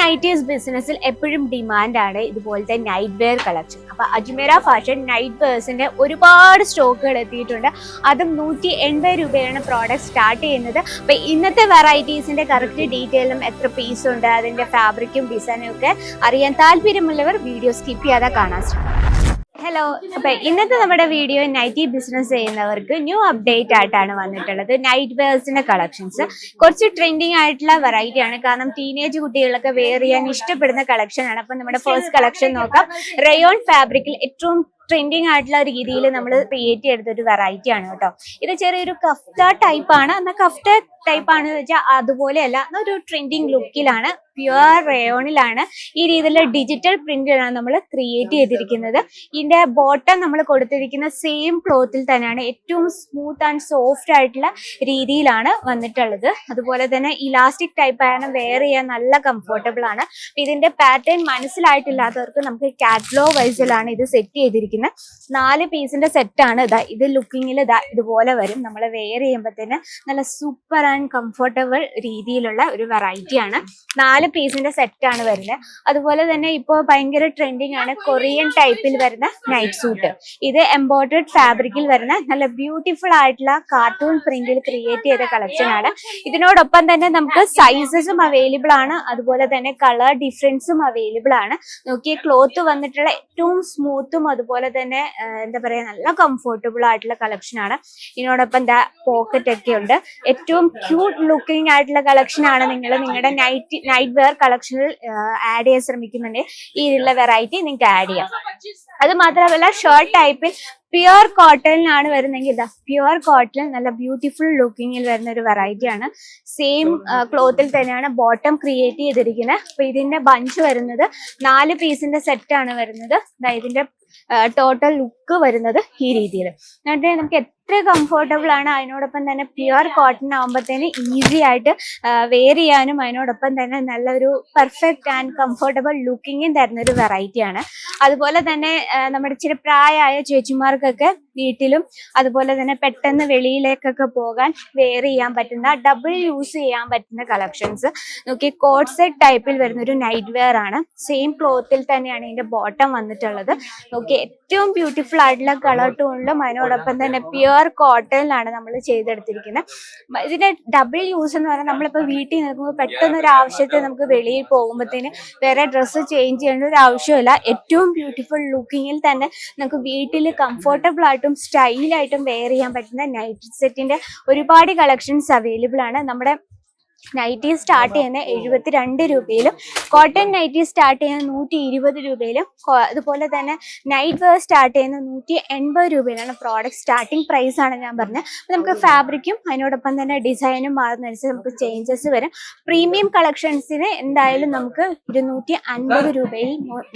Nighties ബിസിനസ്സിൽ എപ്പോഴും ഡിമാൻഡാണ് ഇതുപോലത്തെ നൈറ്റ് വെയർ കളക്ഷൻ. അപ്പോൾ അജ്മീറ ഫാഷൻ നൈറ്റ് വെയർസിൻ്റെ ഒരുപാട് സ്റ്റോക്കുകൾ എത്തിയിട്ടുണ്ട്. അതും 180 രൂപയാണ് പ്രോഡക്റ്റ് സ്റ്റാർട്ട് ചെയ്യുന്നത്. അപ്പോൾ ഇന്നത്തെ വെറൈറ്റീസിൻ്റെ കറക്റ്റ് ഡീറ്റെയിലും എത്ര പീസ് ഉണ്ട്, അതിൻ്റെ ഫാബ്രിക്കും ഡിസൈനും ഒക്കെ അറിയാൻ താല്പര്യമുള്ളവർ വീഡിയോ സ്കിപ്പ് ചെയ്യാതെ കാണാൻ ശ്രമിക്കും. ഹലോ, അപ്പോൾ ഇന്നത്തെ നമ്മുടെ വീഡിയോ നൈറ്റി ബിസിനസ് ചെയ്യുന്നവർക്ക് ന്യൂ അപ്ഡേറ്റ് ആയിട്ടാണ് വന്നിട്ടുള്ളത്. നൈറ്റ് വെയർസിന്റെ കളക്ഷൻസ് കുറച്ച് ട്രെൻഡിങ് ആയിട്ടുള്ള വെറൈറ്റി ആണ്. കാരണം ടീനേജ് കുട്ടികളൊക്കെ വെയർ ചെയ്യാൻ ഇഷ്ടപ്പെടുന്ന കളക്ഷൻ ആണ്. അപ്പം നമ്മുടെ ഫസ്റ്റ് കളക്ഷൻ നോക്കാം. റയോൺ ഫാബ്രിക്കിൽ ഏറ്റവും ട്രെൻഡിങ് ആയിട്ടുള്ള രീതിയിൽ നമ്മൾ ക്രിയേറ്റ് ചെയ്തെടുത്തൊരു വെറൈറ്റി ആണ് കേട്ടോ. ഇത് ചെറിയൊരു കഫ്ത ടൈപ്പ് ആണ്. എന്നാൽ കഫ്ത ടൈപ്പ് ആണെന്ന് വെച്ചാൽ അതുപോലെയല്ല, ഒരു ട്രെൻഡിങ് ലുക്കിലാണ്. പ്യുവർ റയോണിലാണ് ഈ രീതിയിലുള്ള ഡിജിറ്റൽ പ്രിന്റിലാണ് നമ്മൾ ക്രിയേറ്റ് ചെയ്തിരിക്കുന്നത്. ഇതിന്റെ ബോട്ടം നമ്മൾ കൊടുത്തിരിക്കുന്ന സെയിം ക്ലോത്തിൽ തന്നെയാണ്. ഏറ്റവും സ്മൂത്ത് ആൻഡ് സോഫ്റ്റ് ആയിട്ടുള്ള രീതിയിലാണ് വന്നിട്ടുള്ളത്. അതുപോലെ തന്നെ ഇലാസ്റ്റിക് ടൈപ്പ് ആണ്, വെയർ ചെയ്യാൻ നല്ല കംഫർട്ടബിൾ ആണ്. ഇതിന്റെ പാറ്റേൺ മനസ്സിലായിട്ടില്ലാത്തവർക്ക് നമുക്ക് കാറ്റലോഗ് വൈസിലാണ് ഇത് സെറ്റ് ചെയ്തിരിക്കുന്നത്. 4 പീസിന്റെ സെറ്റാണ്. ഇത് ലുക്കിങ്ങിൽ ഇതുപോലെ വരും. നമ്മൾ വെയർ ചെയ്യുമ്പോൾ തന്നെ നല്ല സൂപ്പർ ആൻഡ് കംഫർട്ടബിൾ രീതിയിലുള്ള ഒരു വെറൈറ്റിയാണ്. 4 പീസിന്റെ സെറ്റാണ് വരുന്നത്. അതുപോലെ തന്നെ ഇപ്പോൾ ഭയങ്കര ട്രെൻഡിങ് ആണ് കൊറിയൻ ടൈപ്പിൽ വരുന്ന നൈറ്റ് സൂട്ട്. ഇത് എംബോർഡഡ് ഫാബ്രിക്കിൽ വരുന്ന നല്ല ബ്യൂട്ടിഫുൾ ആയിട്ടുള്ള കാർട്ടൂൺ പ്രിന്റിൽ ക്രിയേറ്റ് ചെയ്ത കളക്ഷൻ ആണ്. ഇതിനോടൊപ്പം തന്നെ നമുക്ക് സൈസസും അവൈലബിൾ ആണ്. അതുപോലെ തന്നെ കളർ ഡിഫറൻസും അവൈലബിൾ ആണ്. നോക്കിയ ക്ലോത്ത് വന്നിട്ടുള്ള ഏറ്റവും സ്മൂത്തും അതുപോലെ തന്നെ എന്താ പറയുക, നല്ല കംഫർട്ടബിൾ ആയിട്ടുള്ള കളക്ഷൻ ആണ്. ഇതിനോടൊപ്പം പോക്കറ്റ് ഒക്കെ ഉണ്ട്. ഏറ്റവും ക്യൂട്ട് ലുക്കിംഗ് ആയിട്ടുള്ള കളക്ഷൻ ആണ്. നിങ്ങളുടെ നൈറ്റ് വെയർ കളക്ഷനിൽ ആഡ് ചെയ്യാൻ ശ്രമിക്കുന്നുണ്ടെങ്കിൽ ഈ ഉള്ള വെറൈറ്റി നിങ്ങൾക്ക് ആഡ് ചെയ്യാം. അത് മാത്രമല്ല ഷർട്ട് ടൈപ്പിൽ പ്യുവർ കോട്ടണിലാണ് വരുന്നെങ്കിൽ പ്യുവർ കോട്ടൺ നല്ല ബ്യൂട്ടിഫുൾ ലുക്കിങ്ങിൽ വരുന്ന ഒരു വെറൈറ്റിയാണ്. സെയിം ക്ലോത്തിൽ തന്നെയാണ് ബോട്ടം ക്രിയേറ്റ് ചെയ്തിരിക്കുന്നത്. അപ്പൊ ഇതിന്റെ ബഞ്ച് വരുന്നത് 4 പീസിന്റെ സെറ്റാണ് വരുന്നത്. ഇതിന്റെ ടോട്ടൽ ലുക്ക് വരുന്നത് ഈ രീതിയിൽ. എന്നിട്ട് നമുക്ക് എത്ര കംഫർട്ടബിൾ ആണ്. അതിനോടൊപ്പം തന്നെ പ്യുവർ കോട്ടൺ ആകുമ്പോഴത്തേന് ഈസി ആയിട്ട് വെയർ ചെയ്യാനും അതിനോടൊപ്പം തന്നെ നല്ലൊരു പെർഫെക്റ്റ് ആൻഡ് കംഫർട്ടബിൾ ലുക്കിങ്ങും തരുന്ന ഒരു വെറൈറ്റിയാണ്. അതുപോലെ തന്നെ നമ്മുടെ ഇച്ചിരി പ്രായമായ ചേച്ചിമാർക്കൊക്കെ വീട്ടിലും അതുപോലെ തന്നെ പെട്ടെന്ന് വെളിയിലേക്കൊക്കെ പോകാൻ വെയർ ചെയ്യാൻ പറ്റുന്ന, ഡബിൾ യൂസ് ചെയ്യാൻ പറ്റുന്ന കളക്ഷൻസ്. നോക്കി, കോട്ട് സെറ്റ് ടൈപ്പിൽ വരുന്ന ഒരു നൈറ്റ് വെയർ ആണ്. സെയിം ക്ലോത്തിൽ തന്നെയാണ് ഇതിന്റെ ബോട്ടം വന്നിട്ടുള്ളത്. നോക്കി, ഏറ്റവും ബ്യൂട്ടിഫുൾ ആയിട്ടുള്ള കളർ ടോണിലും അതിനോടൊപ്പം തന്നെ പ്യുവർ കോട്ടണിലാണ് നമ്മൾ ചെയ്തെടുത്തിരിക്കുന്നത്. ഇതിന്റെ ഡബിൾ യൂസ് എന്ന് പറഞ്ഞാൽ നമ്മളിപ്പോൾ വീട്ടിൽ നിൽക്കുമ്പോൾ പെട്ടെന്ന് ഒരു ആവശ്യത്തിന് നമുക്ക് വെളിയിൽ പോകുമ്പോഴത്തേന് വേറെ ഡ്രസ്സ് ചേഞ്ച് ചെയ്യേണ്ട ഒരു ആവശ്യമില്ല. ഏറ്റവും ബ്യൂട്ടിഫുൾ ലുക്കിങ്ങിൽ തന്നെ നമുക്ക് വീട്ടിൽ കംഫർട്ടബിൾ ആയിട്ടും സ്റ്റൈലായിട്ടും വെയർ ചെയ്യാൻ പറ്റുന്ന നൈറ്റ് സെറ്റിന്റെ ഒരുപാട് കളക്ഷൻസ് അവൈലബിൾ ആണ്. നമ്മുടെ നൈറ്റി സ്റ്റാർട്ട് ചെയ്യുന്ന 72 രൂപയിലും കോട്ടൺ നൈറ്റി സ്റ്റാർട്ട് ചെയ്യുന്ന 120 രൂപയിലും അതുപോലെ തന്നെ നൈറ്റ് വെയർ സ്റ്റാർട്ട് ചെയ്യുന്ന 180 രൂപയിലാണ് പ്രോഡക്റ്റ് സ്റ്റാർട്ടിംഗ് പ്രൈസ് ആണ് ഞാൻ പറഞ്ഞത്. അപ്പോൾ നമുക്ക് ഫാബ്രിക്കും അതിനോടൊപ്പം തന്നെ ഡിസൈനും മാറുന്നതനുസരിച്ച് നമുക്ക് ചേഞ്ചസ് വരും. പ്രീമിയം കളക്ഷൻസിന് എന്തായാലും നമുക്ക് 250 രൂപയിൽ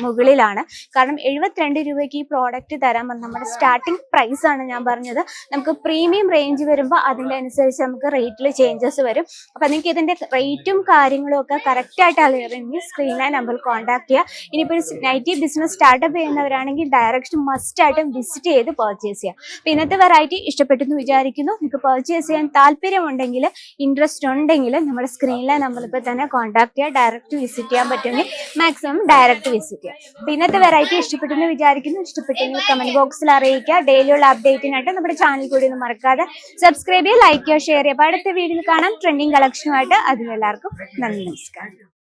മുകളിലാണ്. കാരണം 72 രൂപയ്ക്ക് ഈ പ്രോഡക്റ്റ് തരാൻ നമ്മുടെ സ്റ്റാർട്ടിംഗ് പ്രൈസ് ആണ് ഞാൻ പറഞ്ഞത്. നമുക്ക് പ്രീമിയം റേഞ്ച് വരുമ്പോൾ അതിൻ്റെ അനുസരിച്ച് നമുക്ക് റേറ്റിൽ ചേഞ്ചസ് വരും. അപ്പോൾ നിങ്ങൾക്ക് ഇതിന്റെ റേറ്റും കാര്യങ്ങളും ഒക്കെ കറക്റ്റ് ആയിട്ട് അറിയണമെങ്കിൽ സ്ക്രീനിലെ നമ്പറിൽ കോൺടാക്ട് ചെയ്യുക. ഇനിയിപ്പോൾ നൈറ്റി ബിസിനസ് സ്റ്റാർട്ടപ്പ് ചെയ്യുന്നവരാണെങ്കിൽ ഡയറക്റ്റ് മസ്റ്റ് ആയിട്ടും വിസിറ്റ് ചെയ്ത് പർച്ചേസ് ചെയ്യുക. അപ്പോൾ ഇന്നത്തെ വെറൈറ്റി ഇഷ്ടപ്പെട്ടെന്ന് വിചാരിക്കുന്നു. നിങ്ങൾക്ക് പർച്ചേസ് ചെയ്യാൻ താല്പര്യമുണ്ടെങ്കിൽ, ഇൻട്രസ്റ്റ് ഉണ്ടെങ്കിൽ നമ്മുടെ സ്ക്രീനിലെ നമ്പറിൽ ഇപ്പോൾ തന്നെ കോൺടാക്ട് ചെയ്യുക. ഡയറക്റ്റ് വിസിറ്റ് ചെയ്യാൻ പറ്റുമെങ്കിൽ മാക്സിമം ഡയറക്റ്റ് വിസിറ്റ് ചെയ്യുക. അപ്പോൾ ഇന്നത്തെ വെറൈറ്റി ഇഷ്ടപ്പെട്ടെന്ന് വിചാരിക്കുന്നു. ഇഷ്ടപ്പെട്ടെങ്കിൽ കമന്റ് ബോക്സിൽ അറിയിക്കുക. ഡെയിലിയുള്ള അപ്ഡേറ്റിനായിട്ട് നമ്മുടെ ചാനൽ കൂടി ഒന്ന് മറക്കാതെ സബ്സ്ക്രൈബ് ചെയ്യുക, ലൈക്ക് ചെയ്യുക, ഷെയർ ചെയ്യുക. അപ്പോൾ അടുത്ത വീഡിയോയിൽ കാണാം ട്രെൻഡിങ് കളക്ഷനുമായിട്ട്. അതിലെല്ലാവർക്കും നന്ദി, നമസ്കാരം.